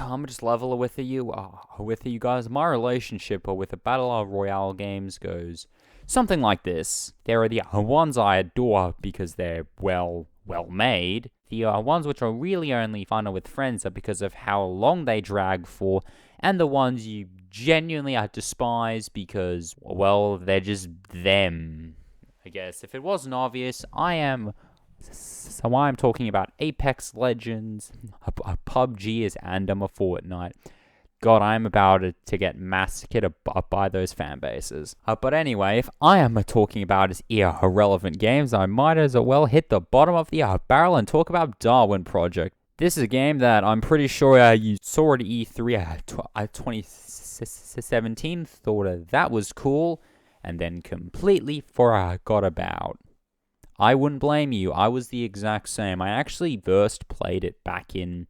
I'm just level with you guys. My relationship with the Battle Royale games goes something like this. There are the ones I adore because they're well made. The ones which are really only fun with friends are because of how long they drag for, and the ones you genuinely despise because, well, they're just them. I guess if it wasn't obvious, I'm talking about Apex Legends, a PUBG and a Fortnite. God, I'm about to get massacred by those fan bases. But anyway, if I am talking about as irrelevant games, I might as well hit the bottom of the barrel and talk about Darwin Project. This is a game that I'm pretty sure you saw at E3 2017, thought that was cool, and then completely forgot about. I wouldn't blame you. I was the exact same. I actually first played it back in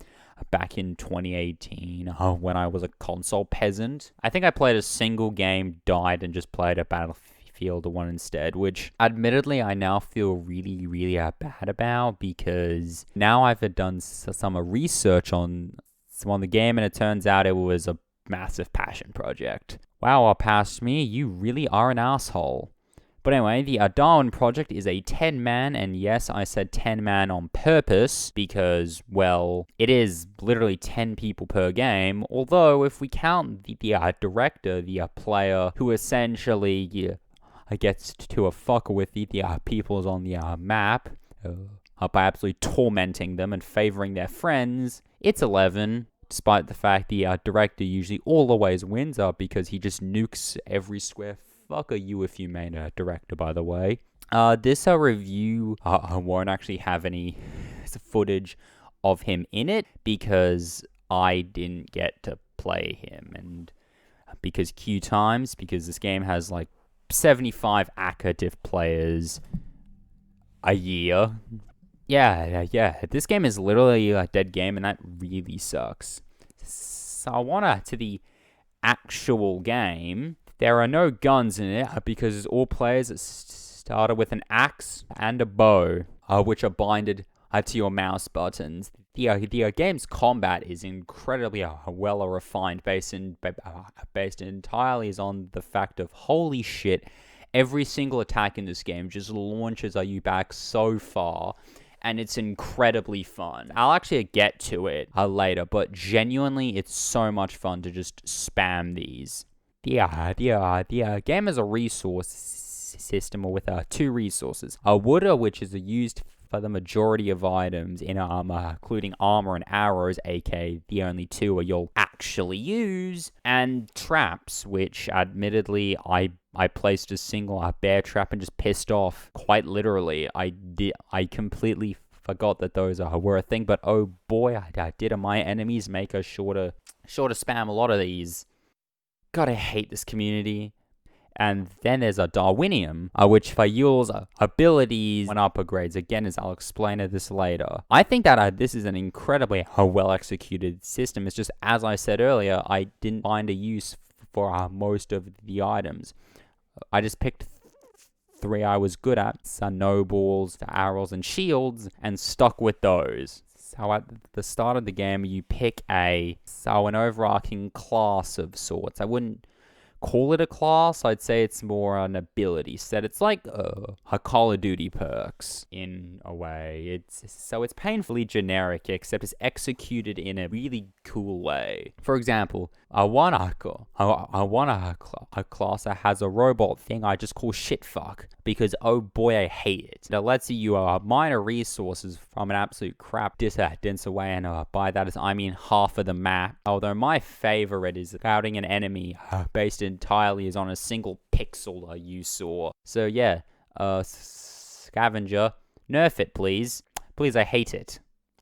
2018 when I was a console peasant. I think I played a single game, died, and just played a Battlefield 1 instead, which admittedly I now feel really bad about, because now I've done some research on the game, and it turns out it was a massive passion project. Wow, past me, you really are an asshole. But anyway, the Darwin Project is a 10-man, and yes, I said 10-man on purpose, because, well, it is literally 10 people per game, although if we count the director, the player, who essentially gets to fuck with the peoples on the map, by absolutely tormenting them and favoring their friends, it's 11. Despite the fact the director usually always wins up because he just nukes every square fuck are you if you made a director, by the way. This review won't actually have any footage of him in it because I didn't get to play him, and because because this game has like 75 active players a year. Yeah, this game is literally a dead game, and that really sucks. So I want to the actual game. There are no guns in it because all players started with an axe and a bow, which are binded to your mouse buttons. The game's combat is incredibly well refined, based entirely on the fact of holy shit, every single attack in this game just launches you back so far. And it's incredibly fun. I'll actually get to it later, but genuinely, it's so much fun to just spam these. The game has a resource system with two resources. A wood, which is used for the majority of items in including armor and arrows, aka the only two you'll actually use, and traps, which admittedly I placed a single bear trap and just pissed off. Quite literally, I completely forgot that those were a thing, but oh boy, I did. My enemies make us sure to spam a lot of these. God, I hate this community. And then there's a Darwinium, which yields abilities when upgrades. Again, as I'll explain this later. I think that this is an incredibly well-executed system. It's just, as I said earlier, I didn't find a use for most of the items. I just picked three I was good at: nobles, arrows, and shields, and stuck with those. So at the start of the game, you pick an overarching class of sorts. I wouldn't call it a class. I'd say it's more an ability set. It's like a Call of Duty perks in a way. It's painfully generic, except it's executed in a really cool way. For example, I want a class that has a robot thing I just call shitfuck, because oh boy, I hate it. It lets you mine resources from an absolute crap distance away, and by that I mean half of the map. Although my favorite is scouting an enemy based entirely is on a single pixel you saw. So yeah, scavenger, nerf it please. Please, I hate it.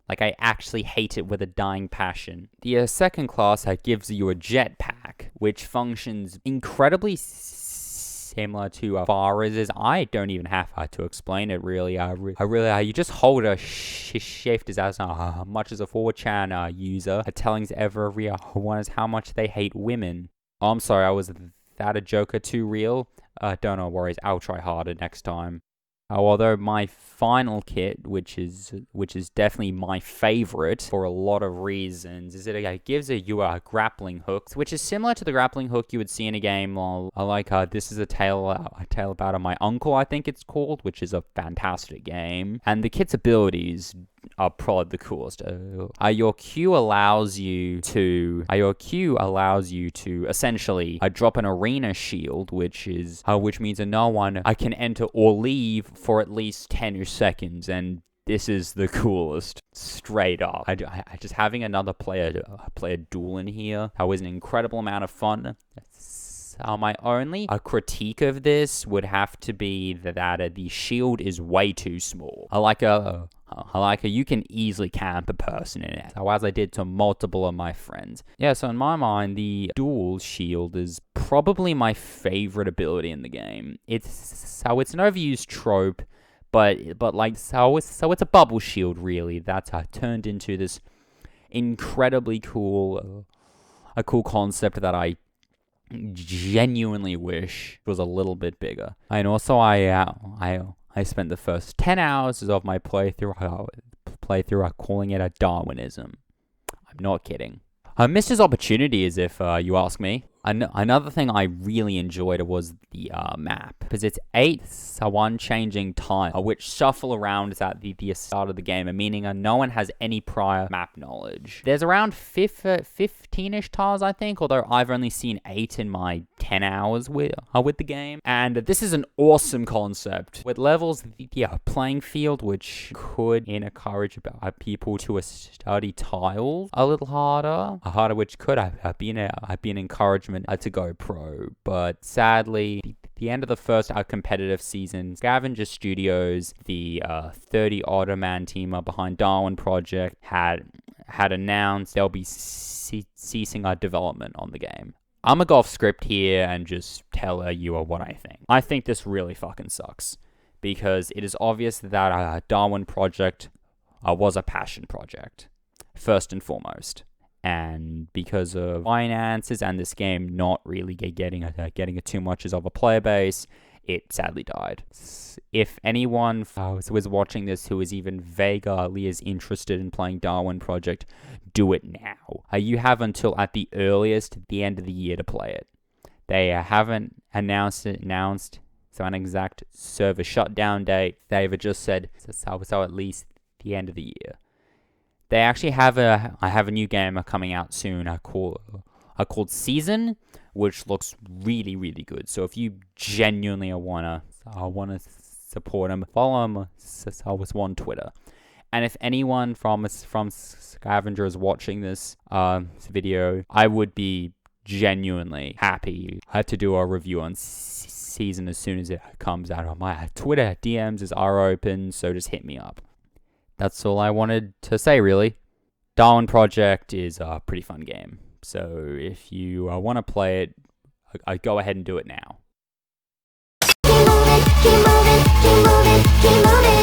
Like, I actually hate it with a dying passion. The second class gives you a jetpack, which functions incredibly similar to Faraz's. I don't even have to explain it, really. You just hold a shift as much as a 4chan user telling everyone is how much they hate women. Oh, I'm sorry, was that a joker too real? Don't know, worries, I'll try harder next time. Although my final kit, which is definitely my favorite for a lot of reasons, is it gives you a grappling hook, which is similar to the grappling hook you would see in a game. This is a tale about my uncle, I think it's called, which is a fantastic game, and the kit's abilities are probably the coolest. Your Q allows you to essentially drop an arena shield, which means that no one can enter or leave for at least 10 seconds, and this is the coolest, straight up. I just having another player duel in here was an incredible amount of fun. My only critique of this would have to be that the shield is way too small. You can easily camp a person in it, as I did to multiple of my friends. Yeah, so in my mind, the dual shield is probably my favorite ability in the game. It's an overused trope, but it's a bubble shield, really, that's turned into this incredibly cool concept that I genuinely wish was a little bit bigger. And also, I spent the first 10 hours of my playthrough calling it a Darwinism. I'm not kidding. I missed his opportunity, as if you ask me. Another thing I really enjoyed was the map, because it's 8 one-changing tiles, which shuffle around at the start of the game, meaning no one has any prior map knowledge. There's around 15-ish tiles, I think, although I've only seen 8 in my 10 hours with the game. And this is an awesome concept. It levels the playing field, which could encourage people to study tiles a little harder, which could be an encouragement to go pro. But sadly, the end of the first competitive season, Scavenger Studios, the 30-odd man team behind Darwin Project, had announced they'll be ceasing our development on the game. I'm gonna go off script here and just tell you what I think. I think this really fucking sucks, because it is obvious that Darwin Project was a passion project, first and foremost. And because of finances and this game not really getting too much of a player base, it sadly died. If anyone was watching this who is even vaguely as interested in playing Darwin Project, do it now. You have until at the earliest the end of the year to play it. They haven't announced an exact server shutdown date. They've just said so at least the end of the year. They actually have a new game coming out soon called Season, which looks really, really good. So if you genuinely wanna support them, follow them on Twitter. And if anyone from Scavenger is watching this video, I would be genuinely happy to do a review on Season as soon as it comes out. My Twitter DMs are open, so just hit me up. That's all I wanted to say, really. Darwin Project is a pretty fun game. So if you want to play it, go ahead and do it now. Keep moving, keep moving, keep moving, keep moving.